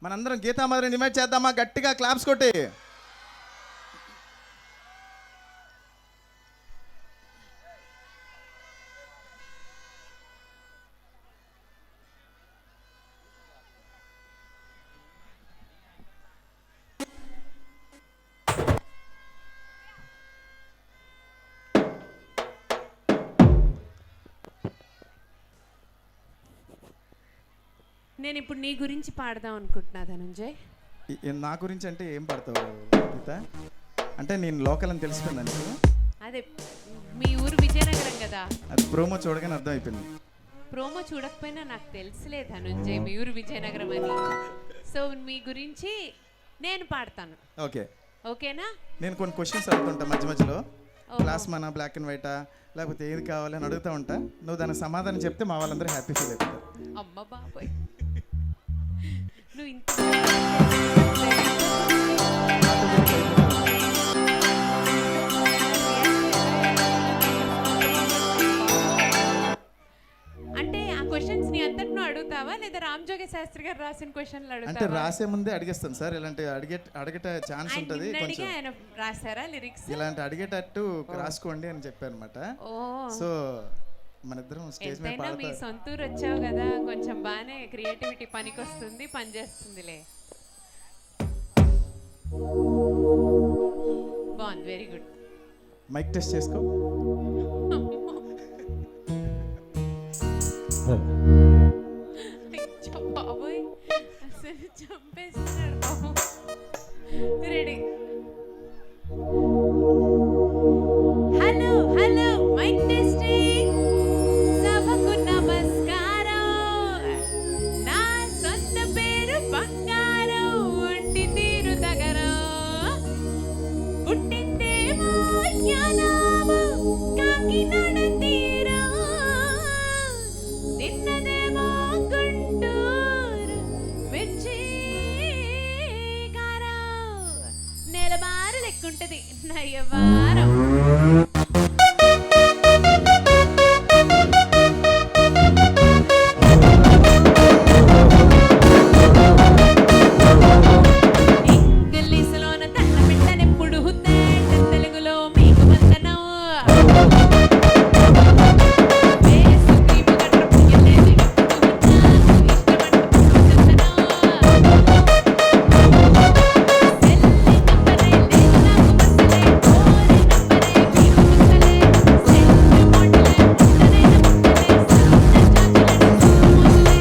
మనందరం గీతామాధురిని ఇన్వైట్ చేద్దామా? గట్టిగా క్లాప్స్ కొట్టి. నేను ఇప్పుడు నీ గురించి పాడదాం అనుకుంటున్నా ధనంజయ్. నా గురించి అంటే ఏం పడతావు గీత? అంటే నేను లోకల్ అని తెలిసిపోయిందా నీకు? అదే మీ ఊరు విజయనగరం కదా. అది ప్రోమో చూడగానే అర్థం అయిపోయింది. ప్రోమో చూడకపోయినా నాకు తెలుసులే ధనంజయ్ మీ ఊరు విజయనగరం అని. సో మీ గురించి నేను పాడతాను. ఓకే, ఓకేనా? నేను కొన్ని క్వశ్చన్స్ అడుగుతుంటా మధ్య మధ్యలో. క్లాస్ మన బ్లాక్ అండ్ వైటా లేకపోతే ఏది కావాలని అడుగుతూ ఉంటా. నువ్వు దానికి సమాధానం చెప్తే మా వాళ్ళందరూ హ్యాపీ ఫీల్ అవుతారు. అమ్మ బాబాయ్ నువ్వు ఇంత అంటే ఆ క్వశ్చన్స్ నీ అంతటి నువ్వు అడుగుతావా లేదా రామజోగి శాస్త్రి గారు రాసిన క్వశ్చన్లు అంటే అడుగుతావా? రాసే ముందే అడిగేస్తాను సార్. ఇలాంటి అడిగేట ఛాన్స్ ఉంటుంది కొంచెం. ఆయన రాశారా లిరిక్స్? ఇలాంటి అడిగేటట్టు రాసుకోండి అని చెప్పాను అనమాట. సో మన ఇద్దరం స్టేజ్ మీద ఎంతైనా మీ సొంతూరు వచ్చావు కదా, కొంచెం బాగానే క్రియేటివిటీ పనికొస్తుంది, పనిచేస్తుందిలే. బాగుంది, వెరీ గుడ్. మైక్ టెస్ట్ చేసుకో. బాబోయ్ అసలు చంపేస్తున్నాడు బాబు. Ready? Hello hello mic testing. సభకు నమస్కారం. నా సొంత పేరు బంగారం, ఒంటి తీరు తగరం. పుట్టిందేమో యానాము కాకినాడ తీరం, తిన్నదేమో గుంటూరు మిర్చి కారం. నెలబారు లెక్కుంటది నయ్యవారం. ఇంగ్లీషులోన తన్న బిడ్డనెప్పుడు హుద్దేట, తెలుగులో మీకు వందనం. వేసు దీపు గట్ర పుయ్యలేదు ఇప్పుడు నాకు ఇష్టమంటూ చందనం. సెల్లి నంబరే లేదు నాకు మసలే, కోరి నంబరే మీరు ముసలే. సెల్లి మోడలే ముట్టనే ముట్టలే, సన్న చాచలే సూమోసలే.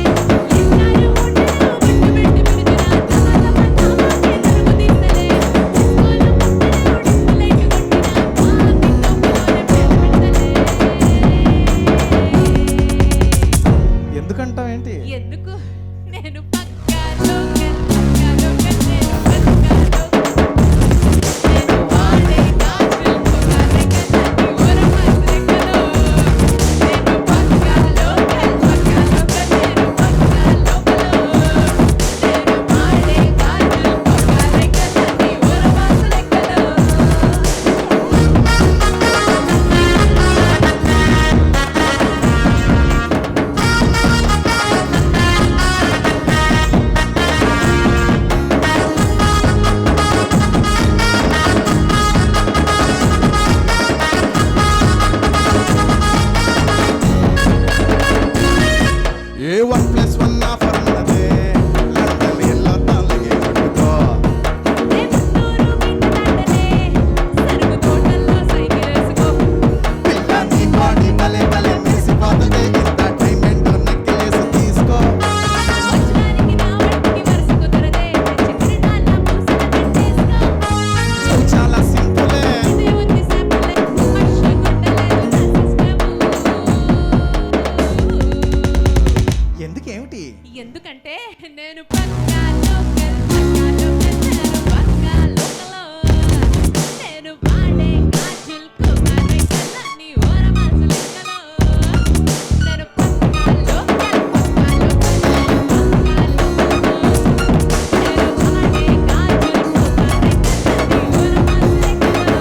ఎన్నాళ్ళు ఉండను బట్టు పెట్టి పిలుచురా, తమ తమ నామాకే నరుగు తీసలే. స్కూలు ముట్టనే ఉడుకులైకి కొట్టినా, మా తిన్నోపులోనే పేరు పెడతలే. ఎందుకంటావు ఏంటి? ఎందుకు? నేను పక్కా లోకల్, పక్కా లోకల్, నేను పక్కా లోకల్. నేను వాడే గాజులు పొగలెక్కలని ఊరమసలెక్కలు. నేను పక్కా లోకల్, పక్కా లోకల్, నేను పక్కా లోకలు. నేను వాడే గాజులు పొగలెక్కలని ఊరమసలెక్కలు. ఏ 1+1 ఆఫర్ ఉన్నదే, లండన్ ఎల్లో తాళగే పట్టుకో. నెల్లూరు మిట్టలాటలే, సరుకు తోటల్లో సైకిలేసుకో. పిల్ల నీ బాడీ భలే భలే మెరిసిపోతుంది, ఎంటర్టైన్మెంట్ నెక్లెస్ తీసుకో. వచ్చడానికి నా వంటికి వరుస కుదరదే, చక్రి నాన్న పూసల పెట్టేసుకో. నువ్వు చాలా సింపులే. ఇదే ఉంది శాంపులే, హర్ష గుండెలేదు నా సిస్టము. ఎందుకేమిటి? ఎందుకంటే నేను పక్కా లోకల్, పక్కా లోకల్, నేను పక్కా లోకల్. నేను వాడే గాజులకు మారెక్కలని ఊరమసలెక్కలు. నేను పక్కా లోకల్, పక్కా లోకల్, నేను పక్కా లోకల్. నేను వాడే గాజులకు మారెక్కలని ఊరమసలెక్కలు.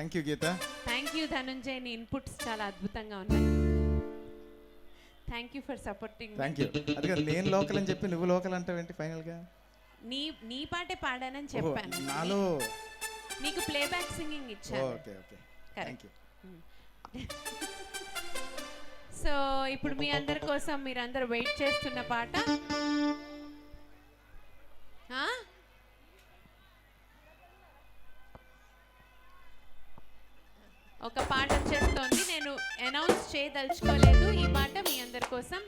Thank you Geeta. Thank you Dhanunjay, నీ ఇన్పుట్స్ చాలా అద్భుతంగా ఉన్నాయి. Thank you for supporting. Thank you. అది కదా, నేను లోకల్ అని చెప్పి నువ్వు లోకల్ అంటావేంటి ఫైనల్గా? నీ పాటే పాడానని చెప్పాను. నాలో నీకు ప్లేబ్యాక్ సింగింగ్ ఇచ్చాను. Okay okay thank you. So ఇప్పుడు మీ అందరి కోసం మీరందరూ వెయిట్ చేస్తున్న పాట ఒక పాట వచ్చేస్తోంది. నేను అనౌన్స్ చేయదలుచుకోలేదు. ఈ పాట మీ అందరి కోసం.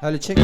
Hello, check.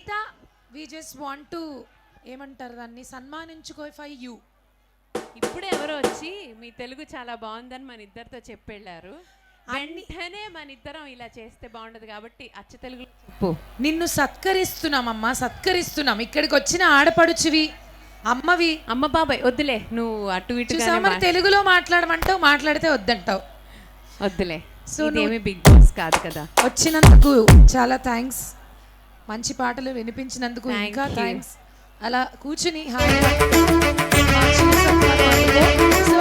Geetha we just want to ఏమంటారు దాన్ని సన్మానించుకోఫై యూ. ఇప్పుడే ఎవరో వచ్చి మీ తెలుగు చాలా బాగుందని మన ఇద్దరితో చెప్పెళ్ళారు. వెంటనే మన ఇద్దరం ఇలా చేస్తే బాగుండదు కాబట్టి అచ్చ తెలుగులో చెప్పు. నిన్ను సత్కరిస్తున్నామమ్మా, సత్కరిస్తున్నాం. ఇక్కడికి వచ్చిన ఆడపడుచువి, అమ్మవి. అమ్మ బాబాయ్ వద్దులే, నువ్వు అటు ఇటు చూసామని తెలుగులో మాట్లాడమంటావు, మాట్లాడితే వద్దంటావు. వద్దులే. సో ఇదేమి బిగ్ బాస్ కాదు కదా. వచ్చినందుకు చాలా థ్యాంక్స్, మంచి పాటలు వినిపించినందుకు ఇంకా థ్యాంక్స్. అలా కూర్చుని హాయిగా సో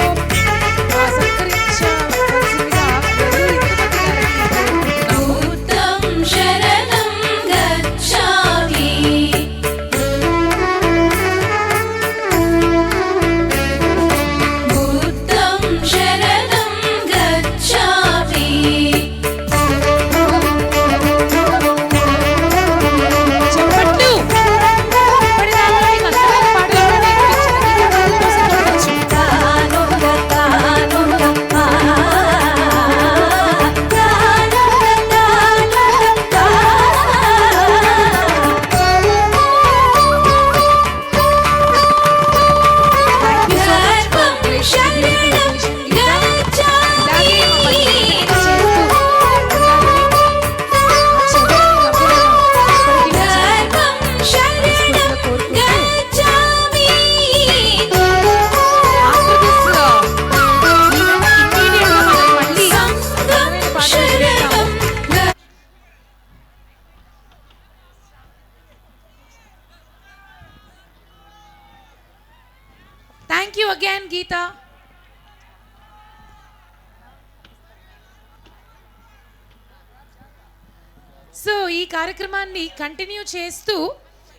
సత్కరించవలసిందిగా thank you again Geeta. So ఈ కార్యక్రమాన్ని కంటిన్యూ చేస్తూ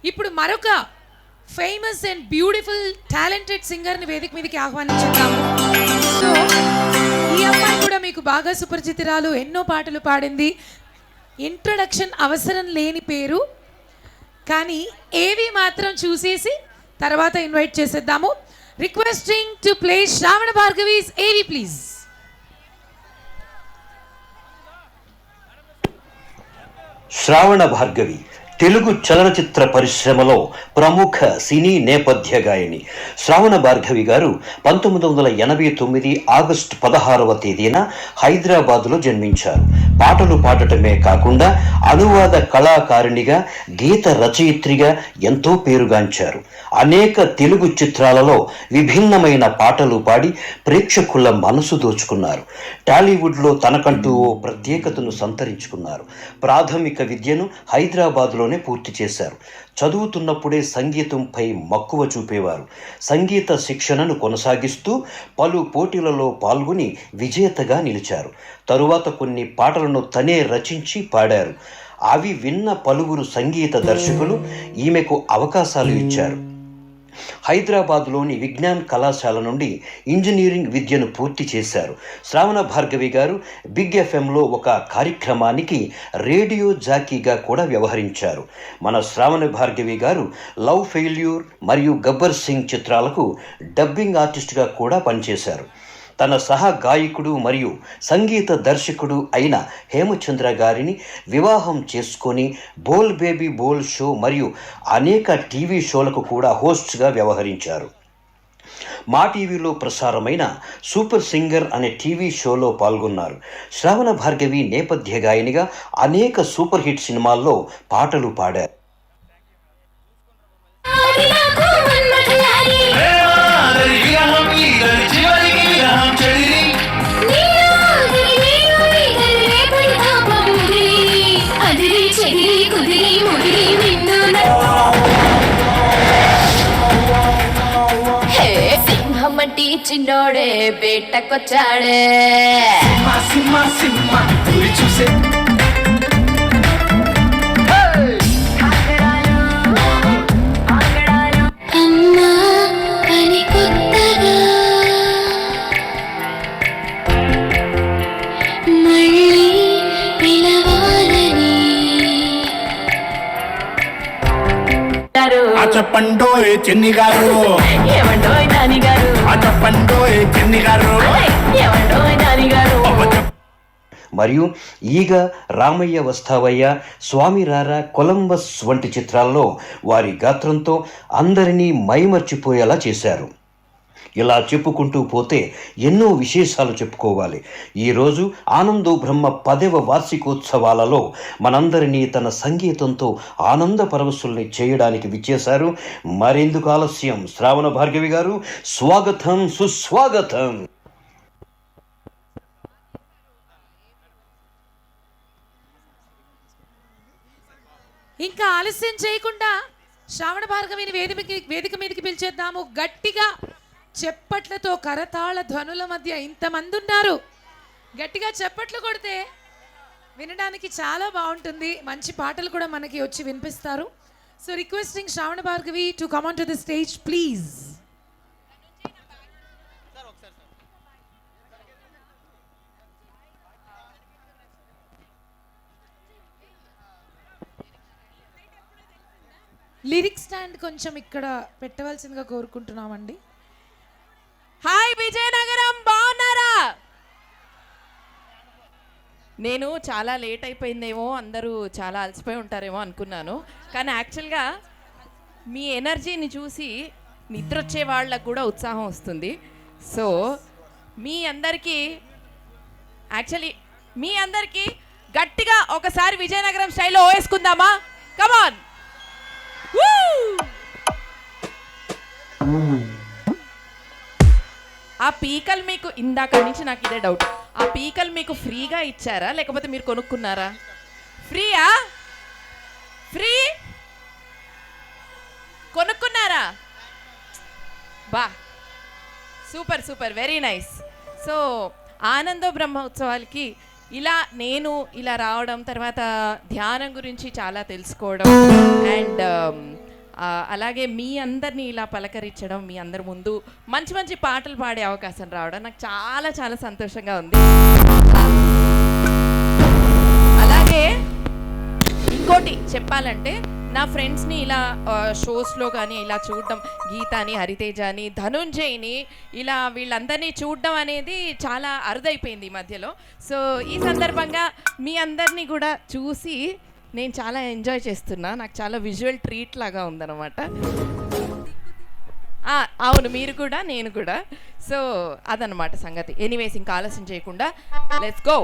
ఇప్పుడు మరొక ఫేమస్ అండ్ బ్యూటిఫుల్ టాలెంటెడ్ సింగర్ని వేదిక మీదకి ఆహ్వానించున్నాము. సో ఈ అమ్మాయి కూడా మీకు బాగా సుపరిచితురాలు, ఎన్నో పాటలు పాడింది. ఇంట్రొడక్షన్ అవసరం లేని పేరు, కానీ ఏవి మాత్రం చూసేసి తర్వాత ఇన్వైట్ చేసేద్దాము. రిక్వెస్టింగ్ టు ప్లే శ్రావణ భార్గవీస్ ఏవి ప్లీజ్. శ్రావణ భార్గవి తెలుగు చలనచిత్ర పరిశ్రమలో ప్రముఖ సినీ నేపథ్య గాయని. శ్రావణ భార్గవి గారు 1989 ఆగస్టు 16వ తేదీన హైదరాబాదులో జన్మించారు. పాటలు పాడటమే కాకుండా అనువాద కళాకారిణిగా, గీత రచయిత్రిగా ఎంతో పేరుగాంచారు. అనేక తెలుగు చిత్రాలలో విభిన్నమైన పాటలు పాడి ప్రేక్షకుల మనసు దోచుకున్నారు. టాలీవుడ్లో తనకంటూ ఓ ప్రత్యేకతను సంతరించుకున్నారు. ప్రాథమిక విద్యను హైదరాబాద్లోనే పూర్తి చేశారు. చదువుతున్నప్పుడే సంగీతంపై మక్కువ చూపేవారు. సంగీత శిక్షణను కొనసాగిస్తూ పలు పోటీలలో పాల్గొని విజేతగా నిలిచారు. తరువాత కొన్ని పాటలను తనే రచించి పాడారు. అవి విన్న పలువురు సంగీత దర్శకులు ఈమెకు అవకాశాలు ఇచ్చారు. హైదరాబాద్లోని విజ్ఞాన్ కళాశాల నుండి ఇంజనీరింగ్ విద్యను పూర్తి చేశారు. శ్రావణ భార్గవి గారు బిగ్ ఎఫ్ఎంలో ఒక కార్యక్రమానికి రేడియో జాకీగా కూడా వ్యవహరించారు. మన శ్రావణ భార్గవి గారు లవ్ ఫెయిల్యూర్ మరియు గబ్బర్ సింగ్ చిత్రాలకు డబ్బింగ్ ఆర్టిస్ట్గా కూడా పనిచేశారు. తన సహ గాయకుడు మరియు సంగీత దర్శకుడు అయిన హేమచంద్ర గారిని వివాహం చేసుకొని బోల్ బేబీ బోల్ షో మరియు అనేక టీవీ షోలకు కూడా హోస్ట్గా వ్యవహరించారు. మా టీవీలో ప్రసారమైన సూపర్ సింగర్ అనే టీవీ షోలో పాల్గొన్నారు. శ్రావణ భార్గవి నేపథ్య గాయనిగా అనేక సూపర్ హిట్ సినిమాల్లో పాటలు పాడారు. సింహమటి చిన్నోడే బేటకొచ్చాడే. చూసే అమ్మా అని కొత్తగా మళ్ళీ పిలవాలని చెప్పండోయ్ చెన్ని గారు, ఏమండోయ్ నాని గారు, చెప్పండోయ్ చెన్ని గారు. ఏమండోయ్ నాని గారు. మరియు ఈగ, రామయ్య వస్తావయ్య, స్వామి రారా, కొలంబస్ వంటి చిత్రాల్లో వారి గాత్రంతో అందరినీ మైమర్చిపోయేలా చేశారు. ఇలా చెప్పుకుంటూ పోతే ఎన్నో విశేషాలు చెప్పుకోవాలి. ఈరోజు ఆనందో బ్రహ్మ 10వ వార్షికోత్సవాలలో మనందరినీ తన సంగీతంతో ఆనంద పరవశుల్ని చేయడానికి విచ్చేశారు. మరెందుకు ఆలస్యం, శ్రావణ భార్గవి గారు, స్వాగతం, సుస్వాగతం. ఇంకా ఆలస్యం చేయకుండా శ్రావణ భార్గవిని వేదిక మీదకి పిలిచేద్దాము. గట్టిగా చెప్పట్లతో, కరతాళ ధ్వనుల మధ్య ఇంతమంది ఉన్నారు. గట్టిగా చెప్పట్లు కొడితే వినడానికి చాలా బాగుంటుంది. మంచి పాటలు కూడా మనకి వచ్చి వినిపిస్తారు. So requesting Shravana Bhargavi to come on to the stage please. Lyric stand కొంచెం ఇక్కడ పెట్టవలసిందిగా కోరుకుంటున్నామండి. హాయ్ విజయనగరం, బాగున్నారా? నేను చాలా లేట్ అయిపోయిందేమో, అందరూ చాలా అలసిపోయి ఉంటారేమో అనుకున్నాను. కానీ యాక్చువల్గా మీ ఎనర్జీని చూసి నిద్ర వచ్చే వాళ్ళకు కూడా ఉత్సాహం వస్తుంది. సో మీ అందరికీ గట్టిగా ఒకసారి విజయనగరం స్టైల్లో వేసుకుందామా? కమాన్. ఆ పీకలు మీకు ఇందాక నుంచి నాకు ఇదే డౌట్, ఆ పీకలు మీకు ఫ్రీగా ఇచ్చారా లేకపోతే మీరు కొనుక్కున్నారా? ఫ్రీయా? ఫ్రీ కొనుక్కున్నారా? బా, super super, very nice. So ఆనందో బ్రహ్మోత్సవాలకి నేను ఇలా రావడం, తర్వాత ధ్యానం గురించి చాలా తెలుసుకోవడం, అండ్ అలాగే మీ అందరినీ ఇలా పలకరించడం, మీ అందరి ముందు మంచి మంచి పాటలు పాడే అవకాశం రావడం నాకు చాలా చాలా సంతోషంగా ఉంది. అలాగే ఇంకోటి చెప్పాలంటే, నా ఫ్రెండ్స్ని ఇలా షోస్లో కానీ ఇలా చూడడం, గీతాని, హరితేజని, ధనుంజయ్ని, ఇలా వీళ్ళందరినీ చూడడం అనేది చాలా అరుదైపోయింది ఈ మధ్యలో. సో ఈ సందర్భంగా మీ అందరినీ కూడా చూసి నేను చాలా ఎంజాయ్ చేస్తున్నా. నాకు చాలా విజువల్ ట్రీట్ లాగా ఉందన్నమాట. అవును, మీరు కూడా, నేను కూడా. సో అదనమాట సంగతి. ఎనీవేస్, ఇంకా ఆలస్యం చేయకుండా లెట్స్ గో.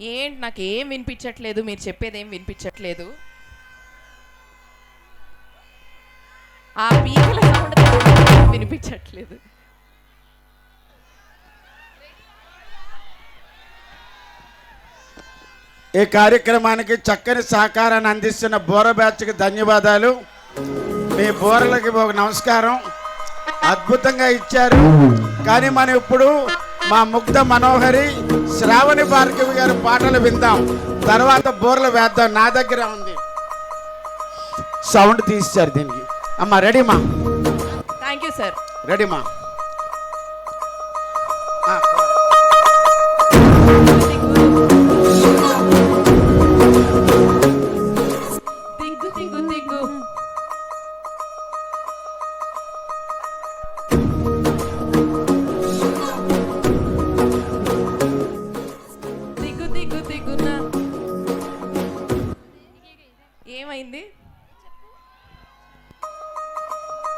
ఏంటి, నాకు ఏం వినిపించట్లేదు, మీరు చెప్పేది ఏం వినిపించట్లేదు. ఆ పీకల సౌండ్ వినిపించట్లేదు. ఈ కార్యక్రమానికి చక్కని సహకారాన్ని అందిస్తున్న బోర బ్యాచ్కి ధన్యవాదాలు. మీ బోరలకి ఒక నమస్కారం. అద్భుతంగా ఇచ్చారు. కానీ మనం ఇప్పుడు మా ముగ్ధ మనోహరి శ్రావణి భార్గవి గారి పాటలు విందాం, తర్వాత బోర్లు వేద్దాం. నా దగ్గర ఉంది, సౌండ్ తీశారు దీనికి. అమ్మా రెడీమా? Thank you sir. రెడీమా? దిగ్గు దిగ్గు దిగ్గు దిగ్గు దిగ్గు దిగ్గున ఏమైంది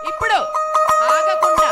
ఇప్పుడు? ఆగకుండా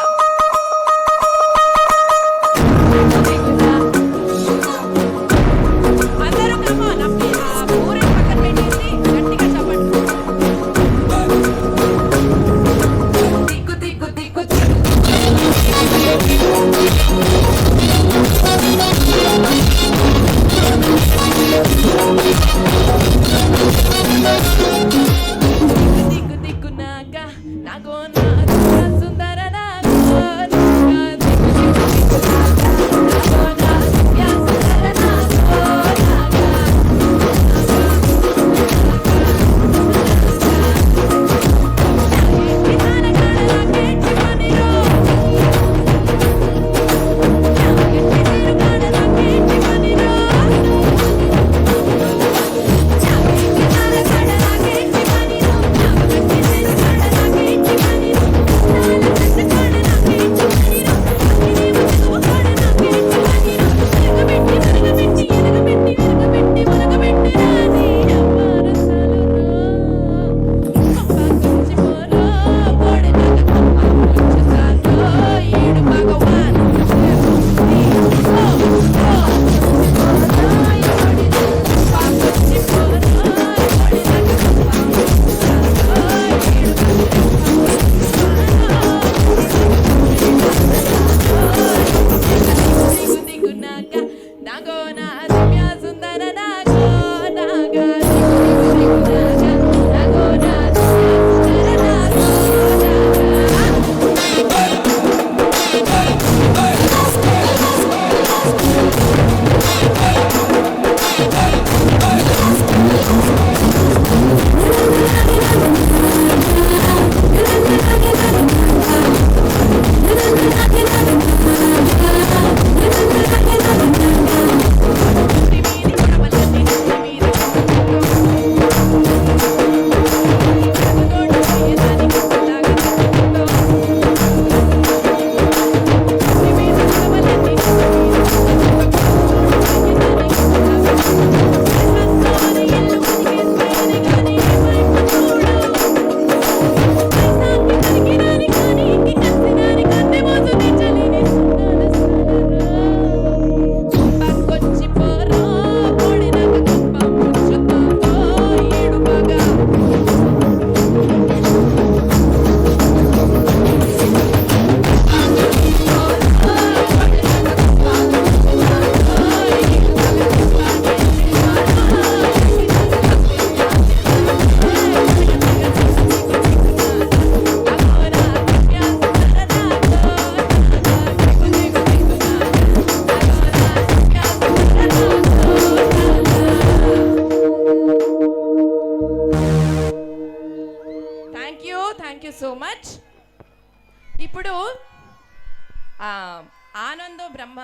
ఆనందో బ్రహ్మ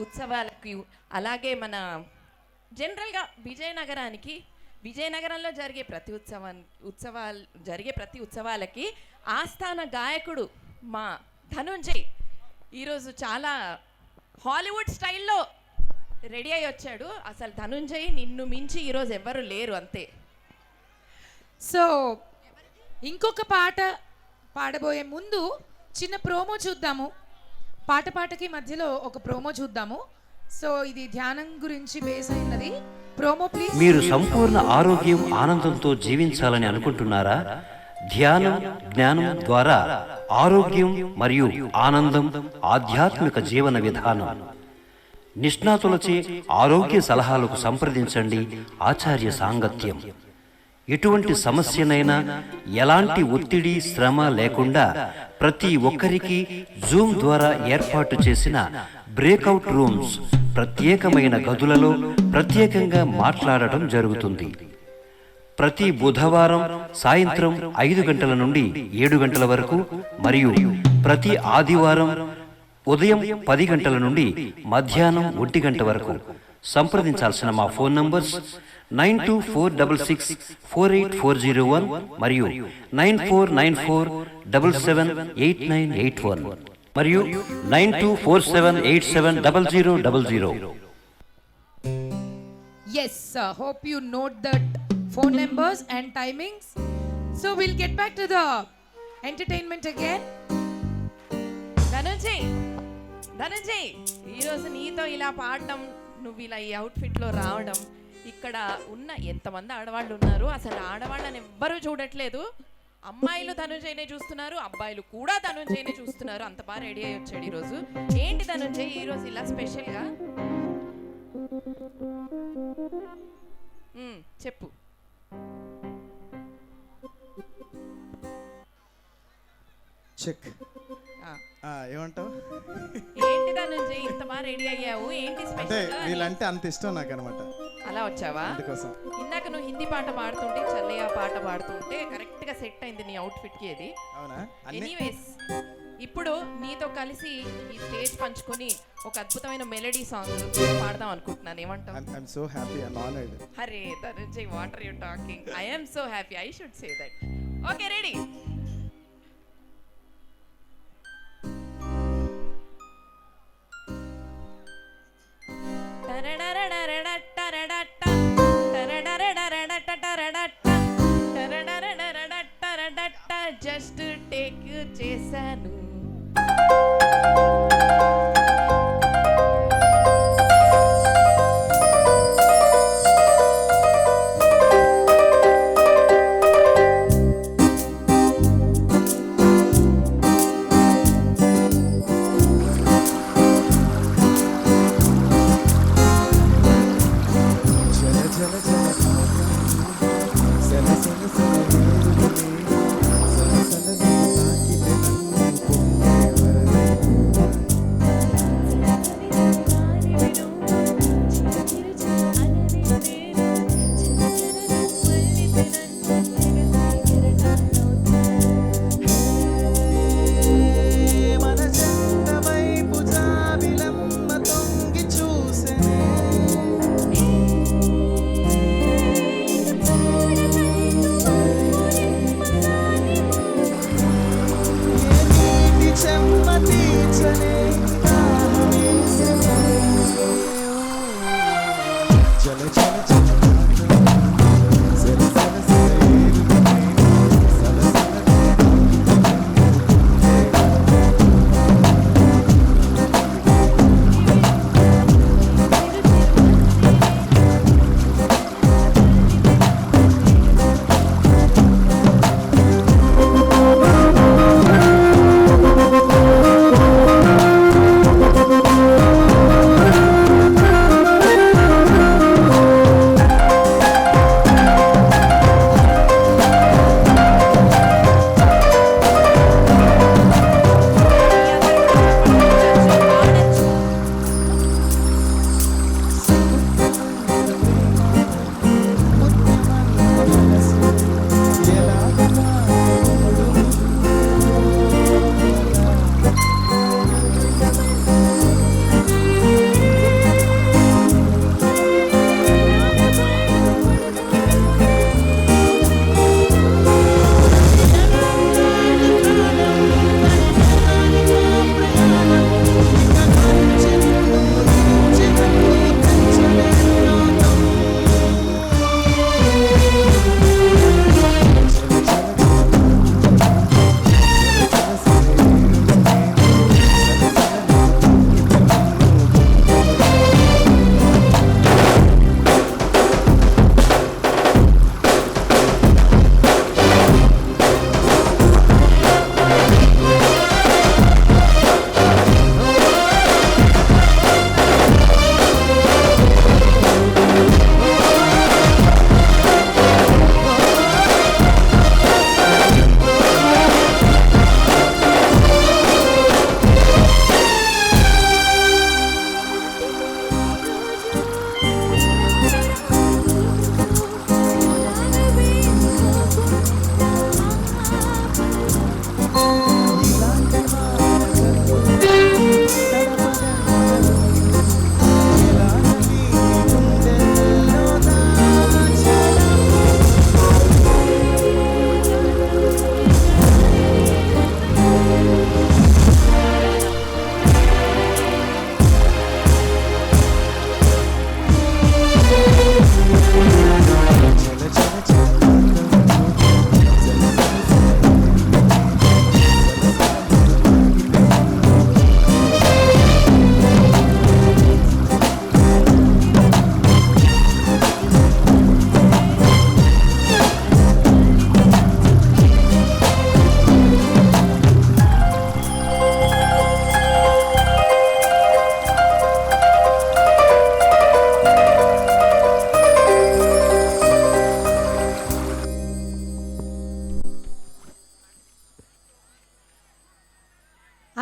ఉత్సవాలకి, అలాగే మన జనరల్గా విజయనగరంలో జరిగే ప్రతి ఉత్సవాలకి ఆస్థాన గాయకుడు మా ధనుంజయ్ ఈరోజు చాలా హాలీవుడ్ స్టైల్లో రెడీ అయ్యి వచ్చాడు. అసలు ధనుంజయ్ నిన్ను మించి ఈరోజు ఎవ్వరు లేరు, అంతే. సో ఇంకొక పాట పాడబోయే ముందు చిన్న ప్రోమో చూద్దాము. పాటకి మధ్యలో ఒక ప్రోమో చూద్దాము. సో ఇది ధ్యానం గురించి బేస్ అయినది. Promo please. మీరు సంపూర్ణ ఆరోగ్యం ఆనందంతో జీవించాలని అనుకుంటున్నారా? ధ్యానం జ్ఞానం ద్వారా ఆరోగ్యం మరియు ఆనందం ఆధ్యాత్మిక జీవన విధానం. నిష్ణాతులచే ఆరోగ్య సలహాలకు సంప్రదించండి ఆచార్య సాంగత్యం. ఎటువంటి సమస్యనైనా ఎలాంటి ఒత్తిడి శ్రమ లేకుండా ప్రతి ఒక్కరికి జూమ్ ద్వారా ఏర్పాటు చేసిన బ్రేక్అవుట్ రూమ్స్, ప్రత్యేకమైన గదులలో ప్రత్యేకంగా మాట్లాడటం జరుగుతుంది. ప్రతి బుధవారం సాయంత్రం 5 గంటల నుండి 7 గంటల వరకు మరియు ప్రతి ఆదివారం ఉదయం 10 గంటల నుండి మధ్యాహ్నం 1 గంట వరకు. సంప్రదించాల్సిన మా ఫోన్ నంబర్స్ 9246484001 మరియు 9494778981 మరియు 9247870000. Yes, hope you note that phone numbers and timings. So we'll get back to the entertainment again. Dhananjay ఈరోజు నీతో ఇలా పాడడం, నువ్వు ఇలా ఈ అవుట్ఫిట్లో రావడం, ఇక్కడ ఉన్న ఎంతమంది ఆడవాళ్ళు ఉన్నారు, అసలు ఆడవాళ్ళని ఎవ్వరూ చూడట్లేదు. అమ్మాయిలు ధనుంజయ్నే చూస్తున్నారు, అబ్బాయిలు కూడా ధనుంజయ్నే చూస్తున్నారు. అంత బాగా రెడీ అయ్యి వచ్చాడు ఈరోజు. ఏంటి ధనుంజయ్ ఈరోజు ఇలా స్పెషల్గా? చెప్పు. చెక్. ఏమంటావు? ఏంటి ధనుంజయ్ ఇంత బాగా రెడీ అయ్యావు, ఏంటి అంటే స్పెషల్? వీళ్ళంటే అంత ఇష్టం నాకు అనమాట. అలా వచ్చావా? అందుకోసం. ఇందాక నువ్వు హిందీ పాట పాడుతుంటే, చల్లయ్య పాట పాడుతుంటే కరెక్ట్ గా సెట్ అయింది నీ అవుట్ఫిట్ కి. అది అవునా? ఎనీవేస్, ఇప్పుడు నీతో కలిసి ఈ స్టేజ్ పంచుకొని ఒక అద్భుతమైన మెలడీ సాంగ్ పాడదాం అనుకుంటున్నాను. ఏమంటావు? I'm so happy and honored. అరే Dhananjay, what are you talking? I am so happy, I should say that. Okay, ready? Just take చేశాను.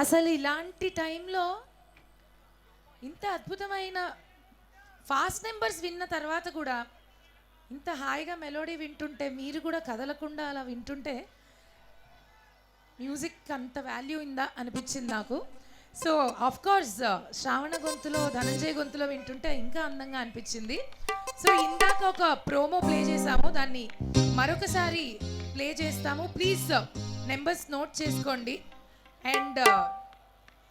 అసలు ఇలాంటి టైంలో ఇంత అద్భుతమైన ఫాస్ట్ నెంబర్స్ విన్న తర్వాత కూడా ఇంత హాయిగా మెలోడీ వింటుంటే, మీరు కూడా కదలకుండా అలా వింటుంటే మ్యూజిక్ అంత వాల్యూ ఉందా అనిపించింది నాకు. సో ఆఫ్ కోర్స్ శ్రావణ గొంతులో, ధనంజయ్ గొంతులో వింటుంటే ఇంకా అందంగా అనిపించింది. సో ఇందాక ఒక ప్రోమో ప్లే చేసాము, దాన్ని మరొకసారి ప్లే చేస్తాము. ప్లీజ్ నెంబర్స్ నోట్ చేసుకోండి అండ్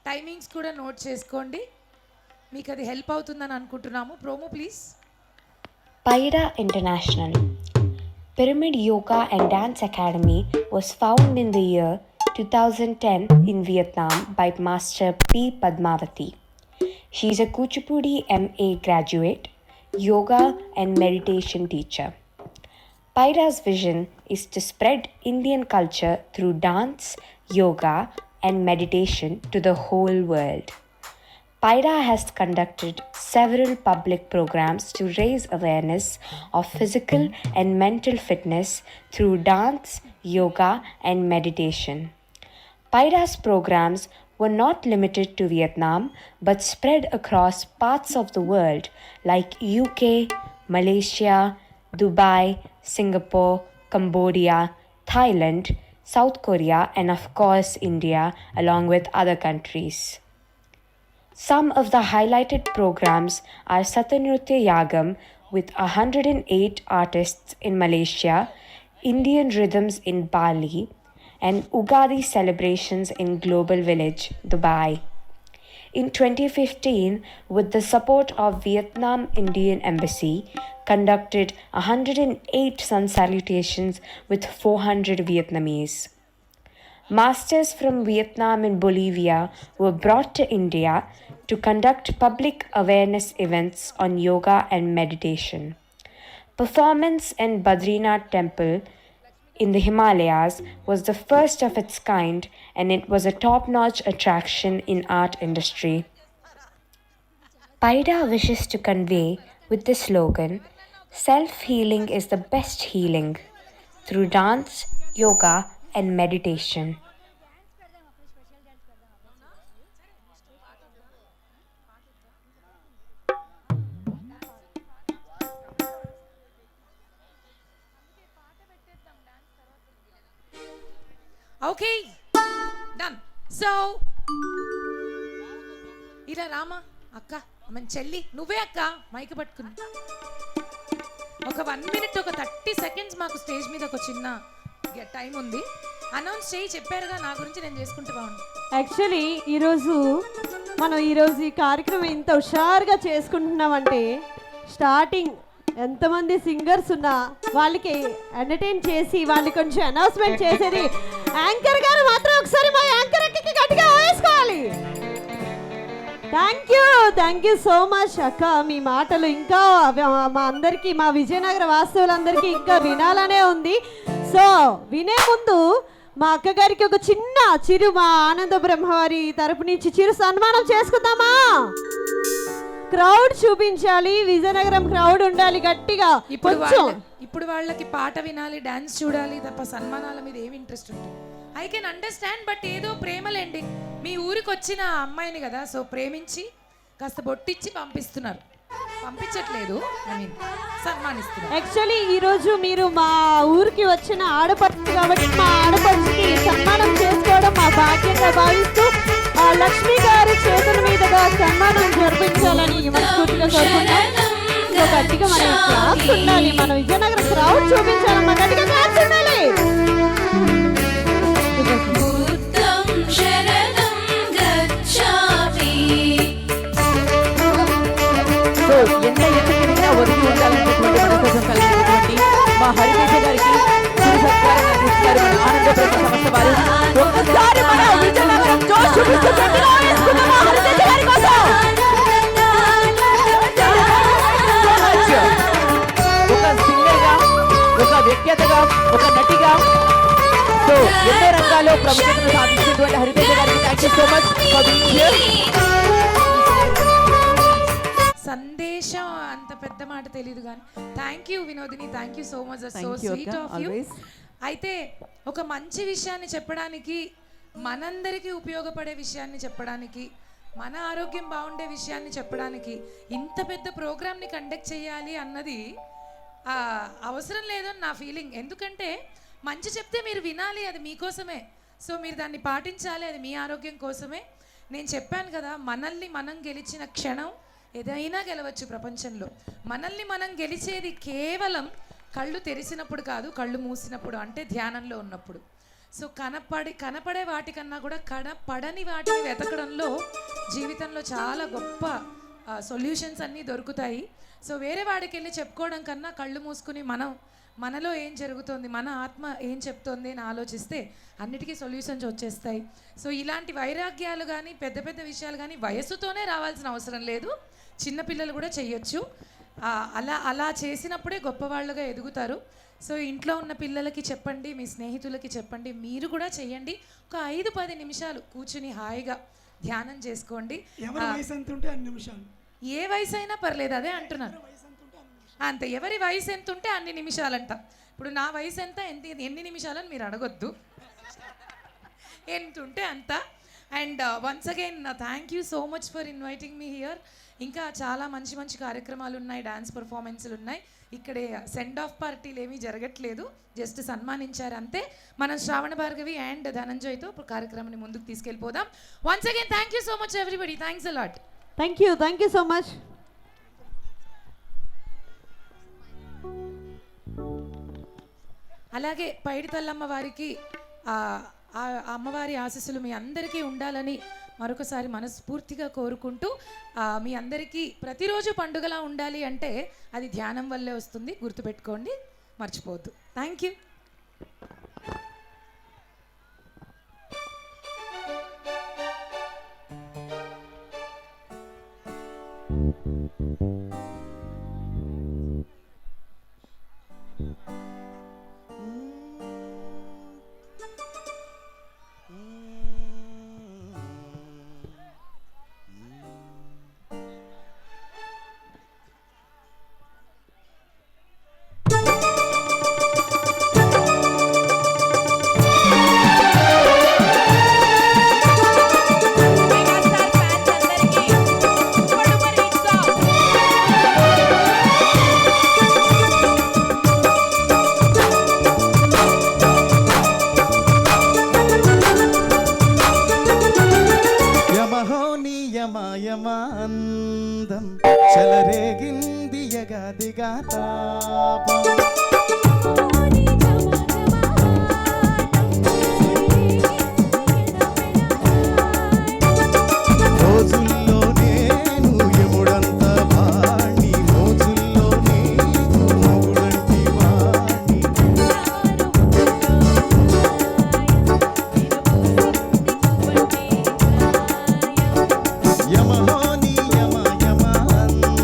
టైమింగ్స్ కూడా నోట్ చేసుకోండి. మీకు అది హెల్ప్ అవుతుందని అనుకుంటున్నాము. Promo please. Paida International Pyramid Yoga and Dance Academy was founded in the year 2010 in Vietnam by Master P. Padmavati. She is a Kuchipudi MA graduate, yoga and meditation teacher. Paida's vision is to spread Indian culture through dance, yoga and meditation to the whole world. Paida has conducted several public programs to raise awareness of physical and mental fitness through dance, yoga, and meditation. Paida's programs were not limited to Vietnam but spread across parts of the world like UK, Malaysia, Dubai, Singapore, Cambodia, Thailand, South Korea, and of course India, along with other countries. Some of the highlighted programs are Satanurtya Yagam with 108 artists in Malaysia, Indian Rhythms in Bali, and Ugadi celebrations in Global Village, Dubai. In 2015, with the support of Vietnam Indian Embassy, conducted 108 sun salutations with 400 Vietnamese. Masters from Vietnam and Bolivia were brought to India to conduct public awareness events on yoga and meditation. Performance in Badrinath Temple in the Himalayas was the first of its kind, and it was a top-notch attraction in art industry. Paida wishes to convey with the slogan, "Self-healing is the best healing," through dance, yoga, and meditation. Okay done. So ఇలా రామా అక్క, మన చెల్లి నువ్వే అక్క, mic పట్టుకుని ఒక 1 minute ఒక 30 seconds మాకు స్టేజ్ మీద ఒక చిన్న టైం ఉంది. అనౌన్స్ చేయి, చెప్పారుగా నా గురించి నేను చేసుకుంటే బాగుంది. యాక్చువల్లీ ఈరోజు ఈ కార్యక్రమం ఇంత హుషారుగా చేసుకుంటున్నామంటే, స్టార్టింగ్ ఎంతమంది సింగర్స్ ఉన్నా వాళ్ళకి ఎంటర్టైన్ చేసి వాళ్ళకి కొంచెం అనౌన్స్మెంట్ చేసేది యాంకర్ గారు మాత్రం ఒకసారి మా యాంకర్ అక్కకి గట్టిగా వేసుకోవాలి. థ్యాంక్ యూ సో మచ్ అక్క. మీ మాటలు ఇంకా మా అందరికీ, మా విజయనగర వాస్తవులందరికీ ఇంకా వినాలనే ఉంది. సో వినే ముందు మా అక్కగారికి ఒక చిరు మా ఆనంద బ్రహ్మవారి తరపు నుంచి చిరు సన్మానం చేసుకుందామా? క్రౌడ్ చూపించాలి, విజయనగరం క్రౌడ్ ఉండాలి గట్టిగా. ఇప్పుడు వాళ్ళకి పాట వినాలి, డాన్స్ చూడాలి తప్ప సన్మానాల మీద ఏమి ఇంట్రెస్ట్ ఉంటుంది? ఐ కెన్ అండర్స్టాండ్, బట్ ఏదో ప్రేమలేండి. మీ ఊరికి వచ్చిన అమ్మాయిని కదా, సో ప్రేమించి కాస్త బొట్టిచ్చి పంపించట్లేదు, ఐ మీన్ సన్మానిస్తున్నారు. యాక్చువల్లీ ఈరోజు మీరు మా ఊరికి వచ్చిన ఆడపడుచు కాబట్టి మా ఆడపడుచుకి సన్మానం చేసుకోవడం మా భాగ్యంగా భావిస్తూ లక్ష్మి గారి చేతుల మీదుగా సన్మానం జరిపించాలని మనస్ఫూర్తిగా కోరుకుంటున్నాం. సో గట్టిగా మన క్లాస్ ఉండాలి, మన విజయనగరం క్రౌడ్ చూపించాలమ్మా, గట్టిగా క్లాస్ ఉండాలి. ఎంత ఎదుగుతున్నా ఒదిగి ఉండాలనేటువంటి మనకోసం కలిగినటువంటి మా హరితేజ గారికి గురు సత్కారం అందిస్తున్నారు మన ఆనందప్రద సంస్థ వారు. ఒక్కసారి మన విజయనగరం జోష్ చూపిస్తూ గట్టిగా వేసుకుందాం మా హరితేజ గారి కోసం. ఒక సింగర్ గా, ఒక వ్యక్తిగా, ఒక నటిగా, సో ఎన్నో రంగాల్లో ప్రముఖతను సాధించినటువంటి హరితేజ గారికి thank you so much for being here. సందేశం అంత పెద్ద మాట తెలియదు కానీ thank you Vinodini, thank you so much, so sweet of you. అయితే ఒక మంచి విషయాన్ని చెప్పడానికి మనందరికీ ఉపయోగపడే విషయాన్ని చెప్పడానికి, మన ఆరోగ్యం బాగుండే విషయాన్ని చెప్పడానికి ఇంత పెద్ద ప్రోగ్రామ్ని కండక్ట్ చేయాలి అన్నది అవసరం లేదని నా ఫీలింగ్. ఎందుకంటే మంచి చెప్తే మీరు వినాలి, అది మీకోసమే. సో మీరు దాన్ని పాటించాలి, అది మీ ఆరోగ్యం కోసమే. నేను చెప్పాను కదా, మనల్ని మనం గెలిచిన క్షణం ఏదైనా గెలవచ్చు ప్రపంచంలో. మనల్ని మనం గెలిచేది కేవలం కళ్ళు తెరిచినప్పుడు కాదు, కళ్ళు మూసినప్పుడు, అంటే ధ్యానంలో ఉన్నప్పుడు. సో కనపడే వాటికన్నా కూడా కనపడని వాటిని వెతకడంలో జీవితంలో చాలా గొప్ప సొల్యూషన్స్ అన్నీ దొరుకుతాయి. సో వేరే వాడికి వెళ్ళి చెప్పుకోవడం కన్నా కళ్ళు మూసుకుని మనలో ఏం జరుగుతుంది, మన ఆత్మ ఏం చెప్తోంది అని ఆలోచిస్తే అన్నిటికీ సొల్యూషన్స్ వచ్చేస్తాయి. సో ఇలాంటి వైరాగ్యాలు కానీ పెద్ద పెద్ద విషయాలు కానీ వయసుతోనే రావాల్సిన అవసరం లేదు, చిన్నపిల్లలు కూడా చెయ్యొచ్చు. అలా చేసినప్పుడే గొప్పవాళ్ళుగా ఎదుగుతారు. సో ఇంట్లో ఉన్న పిల్లలకి చెప్పండి, మీ స్నేహితులకి చెప్పండి, మీరు కూడా చెయ్యండి. ఒక 5-10 నిమిషాలు కూర్చుని హాయిగా ధ్యానం చేసుకోండి. ఏ వయసు అయినా పర్లేదు, అదే అంటున్నాను. అంతే, ఎవరి వయసు ఎంత ఉంటే అన్ని నిమిషాలంట. ఇప్పుడు నా వయసు ఎంత, ఎన్ని నిమిషాలని మీరు అడగొద్దు, ఎంత ఉంటే అంత. And once again thank you so much for inviting me here. ఇంకా చాలా మంచి మంచి కార్యక్రమాలు ఉన్నాయి, డాన్స్ పర్ఫార్మెన్స్లు ఉన్నాయి. ఇక్కడే సెండ్ ఆఫ్ పార్టీలు ఏమీ జరగట్లేదు, జస్ట్ సన్మానించారు అంతే. మనం శ్రావణ భార్గవి అండ్ ధనంజయ్తో కార్యక్రమాన్ని ముందుకు తీసుకెళ్ళిపోదాం. Once again thank you so much everybody. Thanks a lot. Thank you so much. అలాగే పైడి తల్లమ్మ వారికి అమ్మవారి ఆశీస్సులు మీ అందరికీ ఉండాలని మరొకసారి మనస్ఫూర్తిగా కోరుకుంటూ, మీ అందరికీ ప్రతిరోజు పండుగలా ఉండాలి అంటే అది ధ్యానం వల్లే వస్తుంది, గుర్తుపెట్టుకోండి, మర్చిపోవద్దు. Thank you. యమాయమాందం చెలరేగింది యగాదిగా తాపం. రోజుల్లో నేను ఎముడంత వాణ్ణి, రోజుల్లో నేను మొగుడంటి వాణ్ణి. యమహోని యమాయమాందం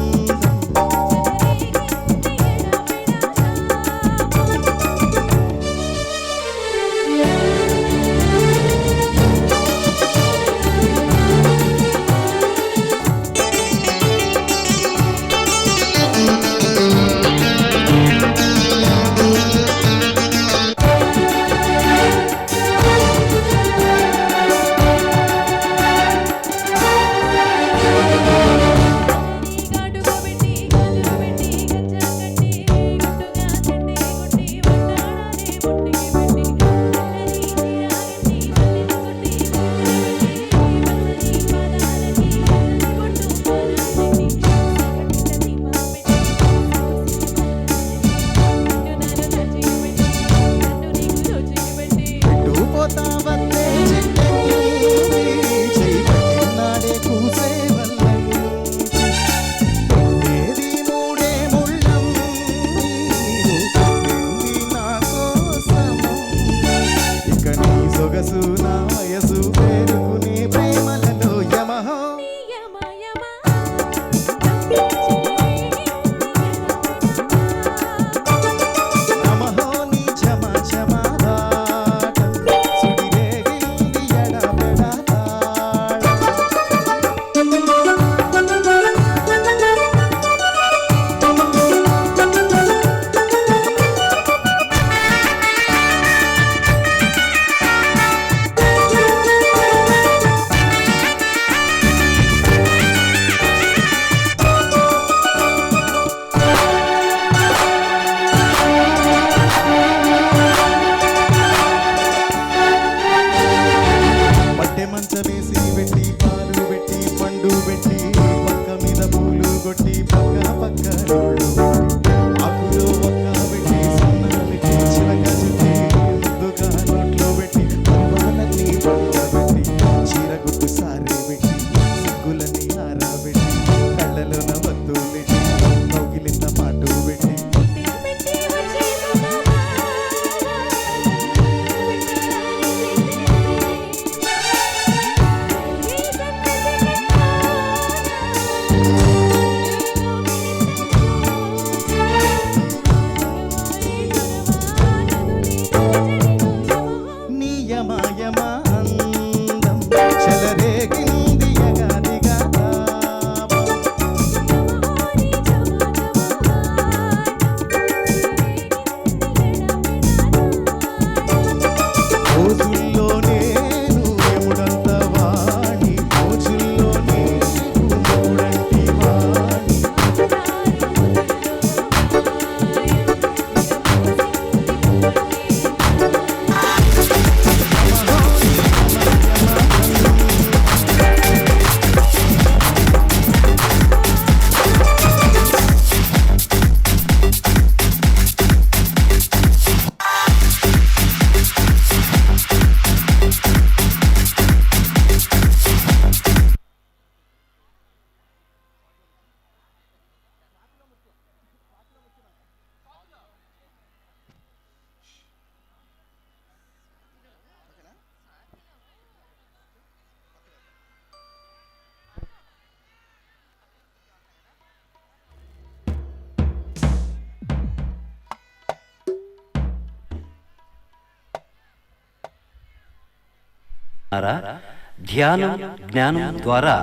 ధ్యానం జ్ఞానం ద్వారా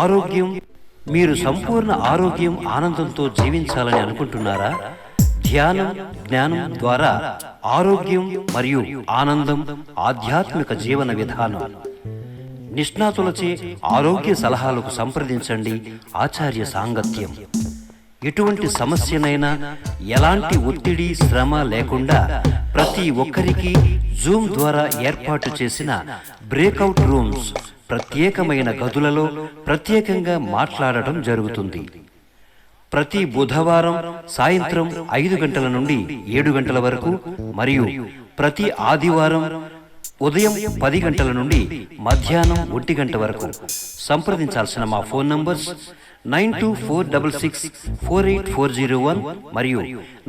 ఆరోగ్యం, మీరు సంపూర్ణ ఆరోగ్యం ఆనందంతో జీవించాలని అనుకుంటున్నారా? ధ్యానం జ్ఞానం ద్వారా ఆరోగ్యం మరియు ఆనందం, ఆధ్యాత్మిక జీవన విధానం. నిష్ణాతులచే ఆరోగ్య సలహాలకు సంప్రదించండి ఆచార్య సాంగత్యం. ఎటువంటి సమస్యనైనా ఎలాంటి ఒత్తిడి శ్రమ లేకుండా ప్రతి ఒక్కరికి జూమ్ ద్వారా ఏర్పాటు చేసిన బ్రేక్అవుట్ రూమ్స్, ప్రత్యేకమైన గదులలో ప్రత్యేకంగా మాట్లాడటం జరుగుతుంది. ప్రతి బుధవారం సాయంత్రం 5 గంటల నుండి 7 గంటల వరకు మరియు ప్రతి ఆదివారం ఉదయం 10 గంటల నుండి మధ్యాహ్నం 1 గంట వరకు. సంప్రదించాల్సిన మా ఫోన్ నంబర్స్ 9246648401 మరియు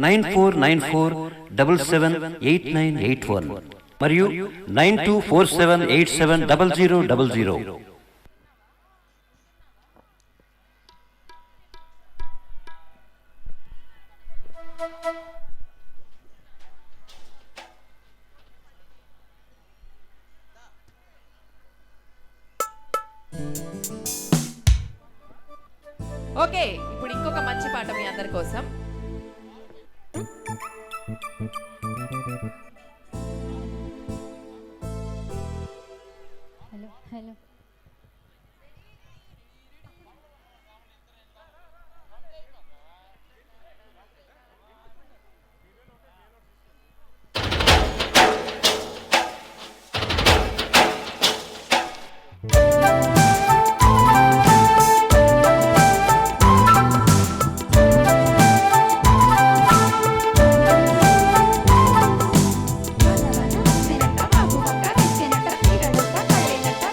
9494778981 మరియు 9247870000. ఓకే, ఇప్పుడు ఇంకొక మంచి పాట మీ అందరి కోసం. హలో హలో బాబు మొక్క తెచ్చినట్ట తీగడంతా కళ్ళేనట్ట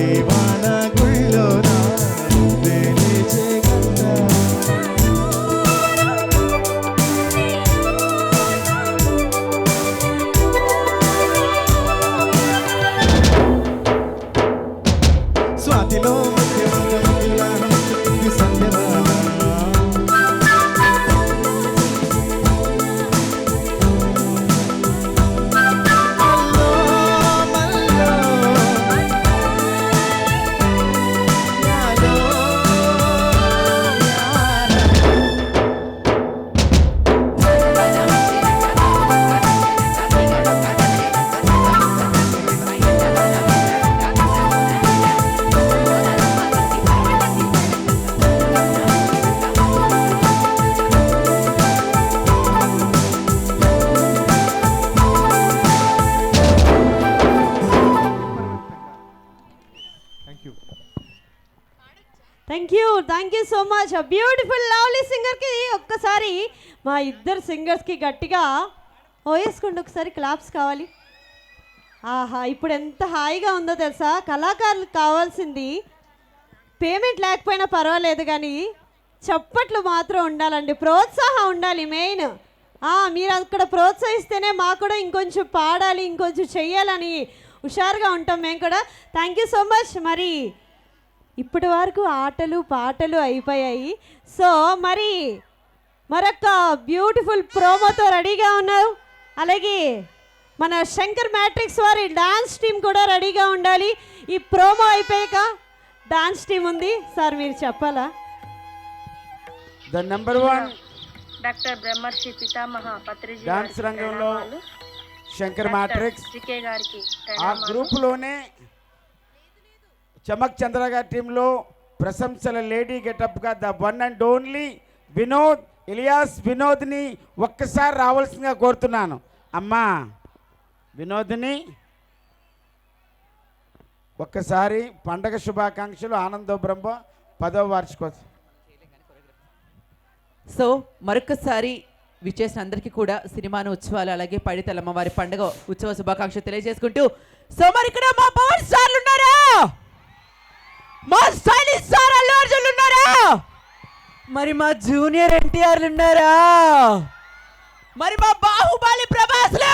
దేవాన గుళ్ళోన నువ్వే లేచే గంగా. స్వాతిలో సంధ్యవాన thank you so much. Beautiful lovely సింగర్కి ఒక్కసారి మా ఇద్దరు సింగర్స్కి గట్టిగా వేసుకోండి ఒకసారి, క్లాప్స్ కావాలి. ఆహా, ఇప్పుడు ఎంత హాయిగా ఉందో తెలుసా. కళాకారులకు కావాల్సింది పేమెంట్ లేకపోయినా పర్వాలేదు కానీ చప్పట్లు మాత్రం ఉండాలండి, ప్రోత్సాహం ఉండాలి మెయిన్. మీరు అక్కడ ప్రోత్సహిస్తేనే మాకు కూడా ఇంకొంచెం పాడాలి, ఇంకొంచెం చెయ్యాలని హుషారుగా ఉంటాం మేము కూడా. Thank you so much. మరి ఇప్పటి వరకు ఆటలు పాటలు అయిపోయాయి. సో మరి మరొక బ్యూటిఫుల్ ప్రోమోతో రెడీగా ఉన్నారు. అలాగే మన శంకర్ మ్యాట్రిక్స్ వారి డాన్స్ టీం కూడా రెడీగా ఉండాలి. ఈ ప్రోమో అయిపోయాక డాన్స్ టీం ఉంది. సార్ మీరు చెప్పాలా? ద నెంబర్ 1 డాక్టర్ బ్రహ్మర్షి పితామహ పత్రిజీ డాన్స్ రంగంలో శంకర్ మ్యాట్రిక్స్ జికే గారికి ఆ గ్రూపులోనే చమక్ చంద్ర గారి టీంలో ప్రశంసల లేడీ గెటప్గా the one and only Vinod Ilyas వినోద్ని ఒక్కసారి రావాల్సిందిగా కోరుతున్నాను. అమ్మా వినోద్ని ఒక్కసారి పండగ శుభాకాంక్షలు. ఆనందో బ్రహ్మ 10వ వార్షికోత్సవం. సో మరొకసారి విచ్చేసిన అందరికీ కూడా సినిమాను ఉత్సవాలు అలాగే పడితల అమ్మవారి పండుగ ఉత్సవ శుభాకాంక్షలు తెలియజేసుకుంటూ, సో మరి ఇక్కడ మా పవర్ స్టార్లు ఉన్నారా, మా స్టైలిష్ స్టార్ అల్లు అర్జున్ ఉన్నారా, మరి మా జూనియర్ ఎన్టీఆర్లు ఉన్నారా, మరి మా బాహుబలి ప్రభాస్లు,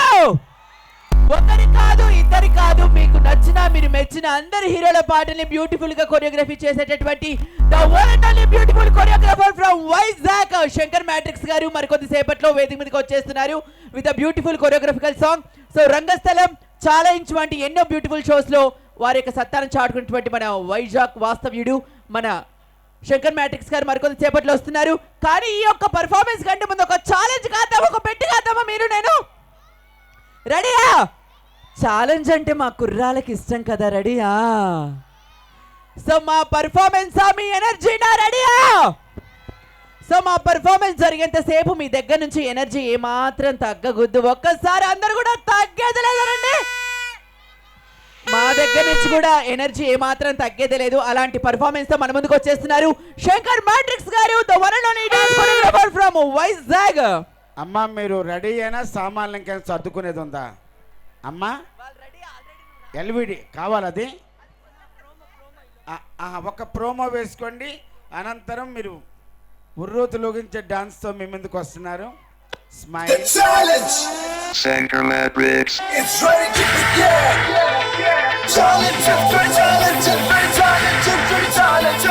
ఒకరి కాదు ఇద్దరి కాదు, మీకు నచ్చిన మీరు మెచ్చిన అందరి హీరోల పాటల్ని బ్యూటిఫుల్ గా కొరియోగ్రఫీ చేసేటటువంటి the one and only beautiful choreographer from Vizag Shankar Matrix గారు మరికొద్ది సేపట్లో వేదిక మీదకి వచ్చేస్తున్నారు with a beautiful choreographical song. So Rangasthalam challenge వంటి ఎన్నో బ్యూటిఫుల్ షోస్ లో వారి యొక్క సత్తాను చాటుకున్నటువంటి మన వైజాగ్ వాస్తవ్యుడు మన శంకర్ మ్యాట్రిక్స్ గారు మరికొద్ది సేపట్లో వస్తున్నారు. కానీ ఈ యొక్క పర్ఫార్మెన్స్ కంటే ముందు ఒక ఛాలెంజ్ కాద్దాం, ఒక పెట్టి కాద్దామా మీరు నేను? రెడీయా? ఛాలెంజ్ అంటే మా కుర్రాలకి ఇష్టం కదా, రెడీయా? సో మా పర్ఫార్మెన్స్ మీ ఎనర్జీ నా రెడీయా? సో మా పర్ఫార్మెన్స్ జరిగేంత సేపు మీ దగ్గర నుంచి ఎనర్జీ ఏమాత్రం తగ్గకూడదు. ఒక్కసారి అందరు కూడా తగ్గేది లేదండి, మా దగ్గర నుంచి కూడా ఎనర్జీ ఏమాత్రం తగ్గేది లేదు. అలాంటి పర్ఫార్మెన్స్ తో మన ముందుకు వచ్చేస్తున్నారు శంకర్ మ్యాట్రిక్స్ గారు, the one and only dance choreographer from Vizag. అమ్మా మీరు రెడీ అయినా సామాన్లు ఇంకేం సర్దుకునేది ఉందా అమ్మా? ఎల్విడి కావాలది. ఒక ప్రోమో వేసుకోండి, అనంతరం మీరు ఉర్రూతులోగించే డాన్స్తో మీ ముందుకు వస్తున్నారు. Smile Shankar Matrix. It's ready to begin. Challenge, different challenge, different challenge, different challenge,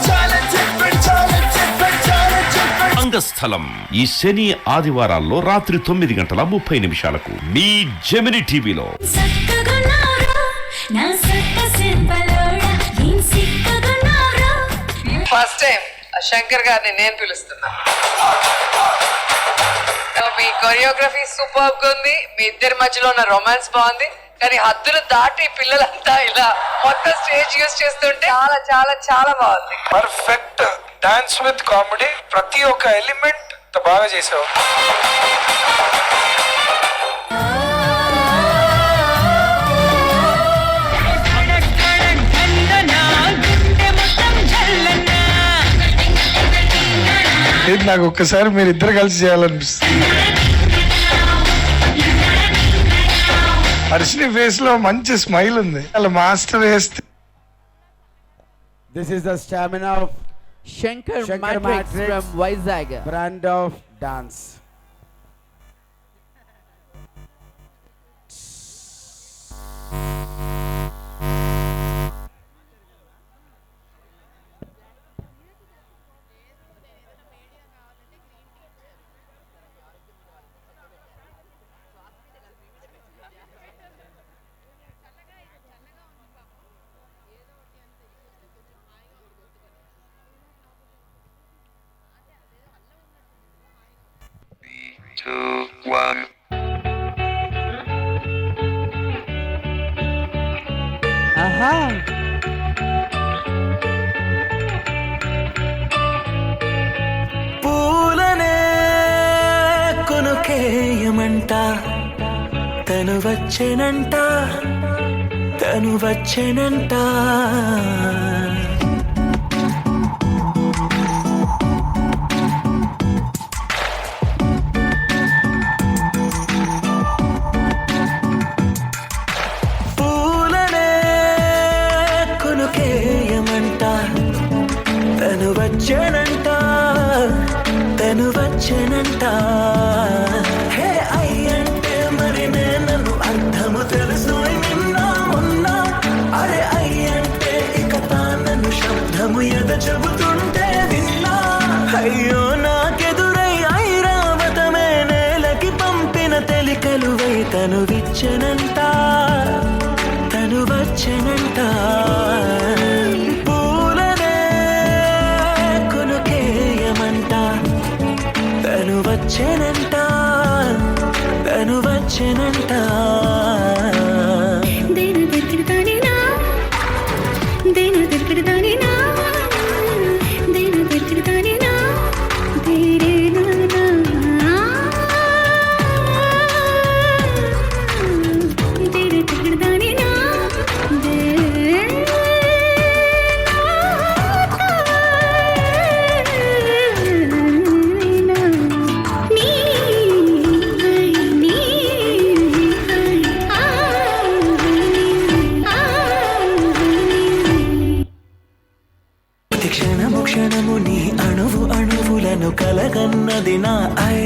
challenge, different challenge, different challenge, different. రంగస్థలం ఈ శని ఆదివారాల్లో రాత్రి 9:30 మీ జెమిని టీవీలో. ఫస్ట్ టైం శంకర్ గారిని నేను పిలుస్తున్నా. మీ కొరియోగ్రఫీ సూపర్ గా ఉంది, మీ ఇద్దరి మధ్యలో ఉన్న రొమాన్స్ బాగుంది, కానీ హద్దులు దాటి పిల్లలంతా ఇలా మొత్తం స్టేజ్ యూజ్ చేస్తుంటే చాలా చాలా చాలా బాగుంది. పర్ఫెక్ట్ డాన్స్ విత్ కామెడీ, ప్రతి ఒక్క ఎలిమెంట్ బాగా చేసావు. నాకు ఒక్కసారి మీరు ఇద్దరు కలిసి చేయాలనిపిస్తుంది. హర్షిని ఫేస్ లో మంచి స్మైల్ ఉంది, అలా మాస్టర్ వేస్తే This is the stamina of Shankar Shankar Matrix Matrix from Vizag. brand of dance. Two, one. Aha. పూలనే కొనుకేయమంట తను వచ్చెనంట తను వచ్చెనంట పూలనే కొనుకేయమంట తను వచ్చెనంట తను వచ్చెనంట హే అయ్యంటే మరి నేను అర్థము తెలుసు నిన్న మొన్న అరే అయ్యంటే ఇక తానను శబ్దము ఎద చెబుతుంటే విన్నా అయ్యో నాకెదురై ఐరావతమే నేలకి పంపిన తెలికలువై తను విచ్చెనంట తను వచ్చెనంట పూలనే కొనుకేయమంట తను వచ్చెనంట తను వచ్చెనంట దేను దెక్కడతానేనా దేను దెక్కడతానేనా దేను దెక్కడతానేనా దేరేనా దేను దెక్కడతానేనా ప్రతి క్షణము క్షణము నీ అణువు అణువులను కలగన్నది నా ఐ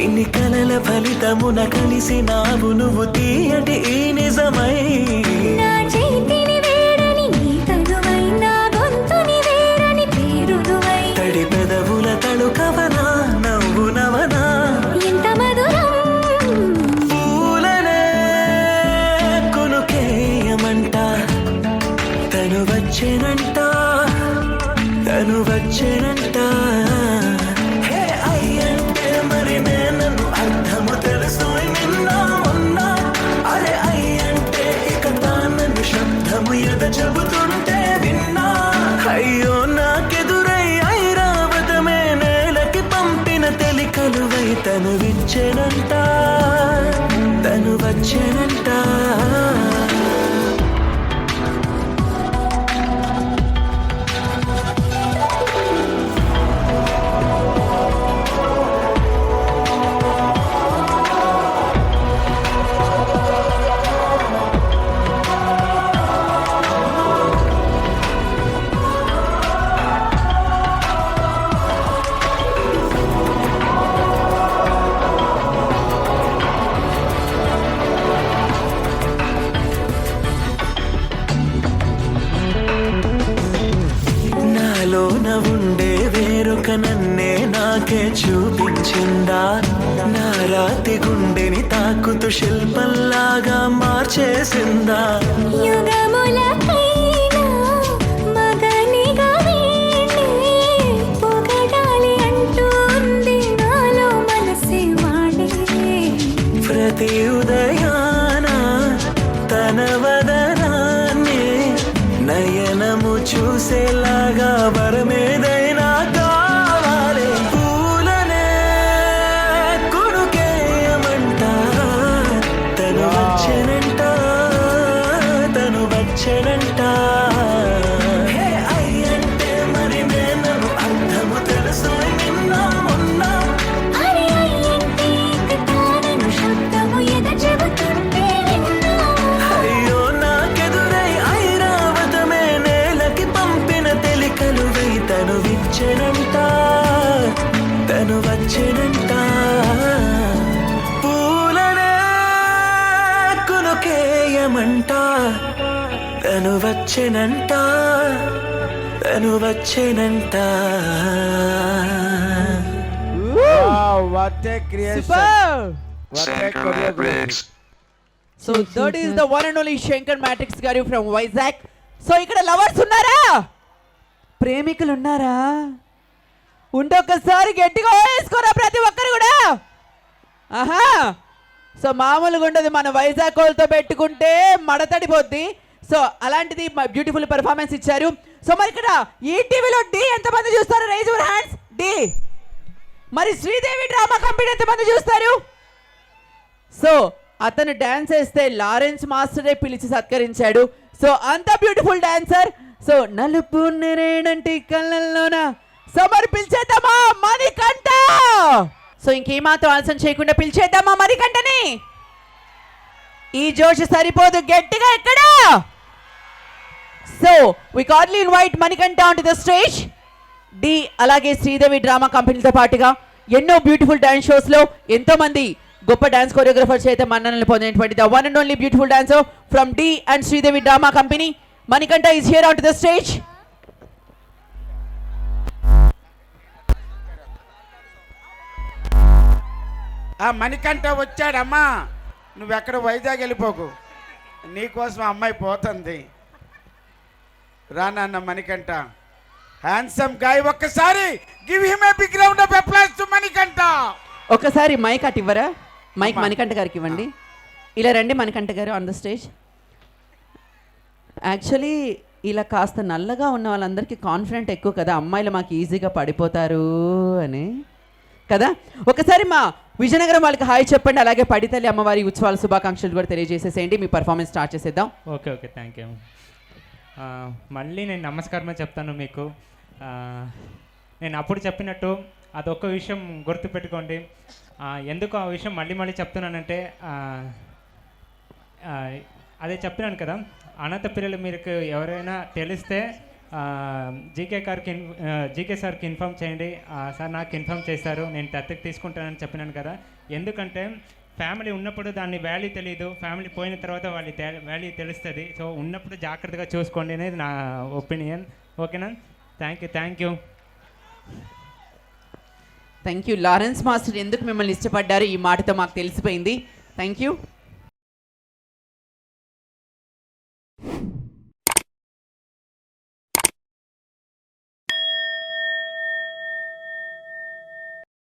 ఇన్ని కలల ఫలితమున కలిసినావు నువ్వు తీయటి ఈ నిజమై నా చేతిని వేడని నీ తగువై నా గొంతుని వేడని పేరుదువై తడి పెదవుల తడుకవనా నవ్వు నవనా ఎంత మధురం పూలనే కొనుకేయమంట తను వచ్చెనంట తను వచ్చెనంట హే అయ్యంటే మరి నేను అర్థము తెలుసు నిన్న మొన్న అరే అయ్యంటే ఇక తానను శబ్దము ఎద చెబుతుంటే విన్నా అయ్యో నాకెదురై ఐరావతమే నేలకి పంపిన తెలికలువై తను విచ్చెనంట తను వచ్చెనంట నాలోన ఉండే వేరొక నన్నే నాకే చూపించిందా నా రాతి గుండెని తాకుతూ శిల్పంలాగా మార్చేసిందా యుగములకైనా మగనిగా వీణే పొగడాలి అంటుంది నాలో మనసే వాడే ప్రతి ఉదయాన తన వదనాన్ని నయనము చూసేలాగా వరమేదైనా కావాలి పూలనే కొనుకేయమంట తను వచ్చెనంట తను వచ్చెనంట హే అయ్యంటే మరి నేను అర్థము తెలుసు నిన్న మొన్న అరే అయ్యంటే ఇక తానను శబ్దము ఎద చెబుతుంటే విన్నా అయ్యో నాకెదురై ఐరావతమే నేలకి పంపిన వచ్చెనంట తను వచ్చెనంట పూలనే కునుకేయమంట తను వచ్చెనంట తను వచ్చెనంట what a creation what a choreography. So that is the one and only Shankar Matrix గారు ఫ్రమ్ వైజాగ్. సో ఇక్కడ లవర్స్ ఉన్నారా, ప్రేమికులు ఉన్నారా? ఉంటే ఒక్కసారి గట్టిగా వేసుకోరా ప్రతి ఒక్కరు కూడా. ఆహా, సో మామూలుగా ఉండదు, మన వైజాగ్ వాళ్ళతో పెట్టుకుంటే మడతడిపోద్ది. సో అలాంటిది బ్యూటిఫుల్ పెర్ఫార్మెన్స్ ఇచ్చారు. సో మరి ఇక్కడ ఈ టీవీలో డి ఎంతమంది చూస్తారు? Rise your hands. డి. మరి శ్రీదేవి డ్రామా కంపెనీ ఎంతమంది చూస్తారు? సో అతను డాన్స్ వేస్తే లారెన్స్ మాస్టరే పిలిచి సత్కరించాడు. సో అంత బ్యూటిఫుల్ డాన్సర్. సో నలుపు నేనేనంటి కళ్ళల్లోన సమర్ పిలిచేద్దామా మణికంఠ. సో ఇంకేమాత్రం ఆలస్యం చేయకుండా పిలిచేద్దామా మణికంఠని. ఈ జోష్ సరిపోదు, గట్టిగా ఎక్కడ. So we cordially invite Manikanta on to the stage. డి అలాగే శ్రీదేవి డ్రామా కంపెనీతో పాటుగా ఎన్నో బ్యూటిఫుల్ డాన్స్ షోస్లో ఎంతో మంది గొప్ప డాన్స్ కొరియోగ్రఫర్స్ అయితే మన్ననలు పొందినటువంటి the one and only beautiful dancer from the and Sridevi drama company Manikanta is here on to the stage. ఆ మణికంఠ వచ్చాడమ్మా, నువ్వెక్కడ వైజాగ్ వెళ్ళిపోకు, నీకోసం ఆ అమ్మాయి పోతుంది. రానన్న మణికంఠ, హ్యాండ్సమ్ గాయ్. ఒక్కసారి give him a big round of applause to Manikanta. ఒకసారి మైక్ అటు ఇవ్వరా? మైక్ మణికంఠ గారికి ఇవ్వండి. ఇలా రండి మణికంఠ గారు ఆన్ ద స్టేజ్. యాక్చువల్లీ ఇలా కాస్త నల్లగా ఉన్న వాళ్ళందరికీ కాన్ఫిడెంట్ ఎక్కువ కదా, అమ్మాయిలు మాకు ఈజీగా పడిపోతారు అని కదా. ఒకసారి మా విజయనగరం వాళ్ళకి హాయ్ చెప్పండి. అలాగే పడితల్లి అమ్మవారి ఉత్సవాల శుభాకాంక్షలు కూడా తెలియజేసేసేయండి. మీ పర్ఫార్మెన్స్ స్టార్ట్ చేసేద్దాం. Okay okay, thank you. మళ్ళీ నేను నమస్కారమే చెప్తాను మీకు. నేను అప్పుడు చెప్పినట్టు అదొక్క విషయం గుర్తుపెట్టుకోండి. ఎందుకు ఆ విషయం మళ్ళీ మళ్ళీ చెప్తున్నానంటే, అదే చెప్తున్నాను కదా, అనాథ పిల్లలు మీకు ఎవరైనా తెలిస్తే జీకే సార్కి ఇన్ఫామ్ చేయండి. సార్ నాకు ఇన్ఫామ్ చేశారు, నేను దత్తత తీసుకుంటానని చెప్పినాను కదా. ఎందుకంటే ఫ్యామిలీ ఉన్నప్పుడు దాన్ని వాల్యూ తెలియదు, ఫ్యామిలీ పోయిన తర్వాత వాల్యూ తెలుస్తుంది. సో ఉన్నప్పుడు జాగ్రత్తగా చూసుకోండి అనేది నా ఒపీనియన్. ఓకేనా? Thank you. Thank you. Lawrence master ఎందుకు మిమ్మల్ని ఇష్టపడ్డారు ఈ మాటతో మాకు తెలిసిపోయింది. Thank you.